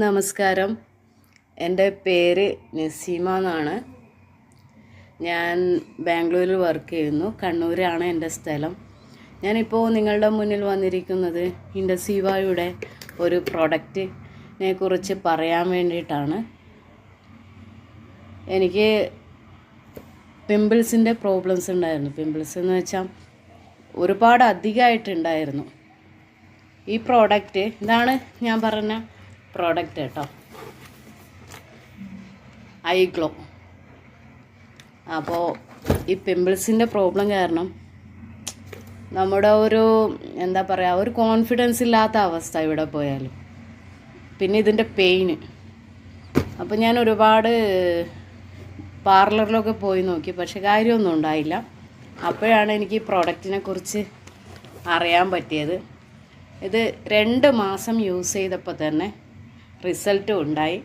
നമസ്കാരം. എൻ്റെ പേര് നസീമ എന്നാണ്. ഞാൻ ബാംഗ്ലൂരിൽ വർക്ക് ചെയ്യുന്നു. കണ്ണൂരാണ് എൻ്റെ സ്ഥലം. ഞാനിപ്പോൾ നിങ്ങളുടെ മുന്നിൽ വന്നിരിക്കുന്നത് ഇൻഡസീവയുടെ ഒരു പ്രൊഡക്റ്റിനെ കുറിച്ച് പറയാൻ വേണ്ടിയിട്ടാണ്. എനിക്ക് പിമ്പിൾസിൻ്റെ പ്രോബ്ലംസ് ഉണ്ടായിരുന്നു. പിമ്പിൾസ് എന്ന് വെച്ചാൽ ഒരുപാട് അധികമായിട്ടുണ്ടായിരുന്നു. ഈ പ്രോഡക്റ്റ് ഇതാണ് ഞാൻ പറഞ്ഞ പ്രോഡക്റ്റ് കേട്ടോ, ഐ ഗ്ലോ. അപ്പോൾ ഈ പിമ്പിൾസിൻ്റെ പ്രോബ്ലം കാരണം നമ്മുടെ എന്താ പറയുക, ഒരു കോൺഫിഡൻസ് ഇല്ലാത്ത അവസ്ഥ ഇവിടെ പോയാലും. പിന്നെ ഇതിൻ്റെ പെയിന്. അപ്പോൾ ഞാൻ ഒരുപാട് പാർലറിലൊക്കെ പോയി നോക്കി, പക്ഷെ കാര്യമൊന്നും ഉണ്ടായില്ല. അപ്പോഴാണ് എനിക്ക് ഈ പ്രോഡക്റ്റിനെ കുറിച്ച് അറിയാൻ പറ്റിയത്. ഇത് 2 മാസം യൂസ് ചെയ്തപ്പോൾ തന്നെ റിസൾട്ടും ഉണ്ടായി.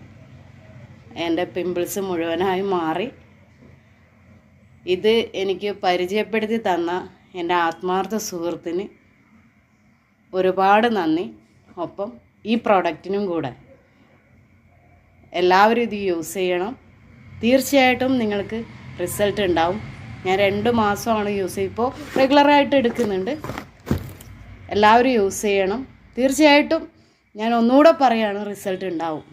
എൻ്റെ പിമ്പിൾസ് മുഴുവനായി മാറി. ഇത് എനിക്ക് പരിചയപ്പെടുത്തി തന്ന എൻ്റെ ആത്മാർത്ഥ സുഹൃത്തിന് ഒരുപാട് നന്ദി. ഒപ്പം ഈ പ്രോഡക്റ്റിനും കൂടെ എല്ലാവരും ഇത് യൂസ് ചെയ്യണം. തീർച്ചയായിട്ടും നിങ്ങൾക്ക് റിസൾട്ട് ഉണ്ടാവും. ഞാൻ 2 മാസമാണ് യൂസ് ചെയ്ത്, ഇപ്പോൾ റെഗുലറായിട്ട് എടുക്കുന്നുണ്ട്. എല്ലാവരും യൂസ് ചെയ്യണം. തീർച്ചയായിട്ടും ഞാൻ ഒന്നുകൂടെ പറയുകയാണ്, റിസൾട്ട് ഉണ്ടാവും.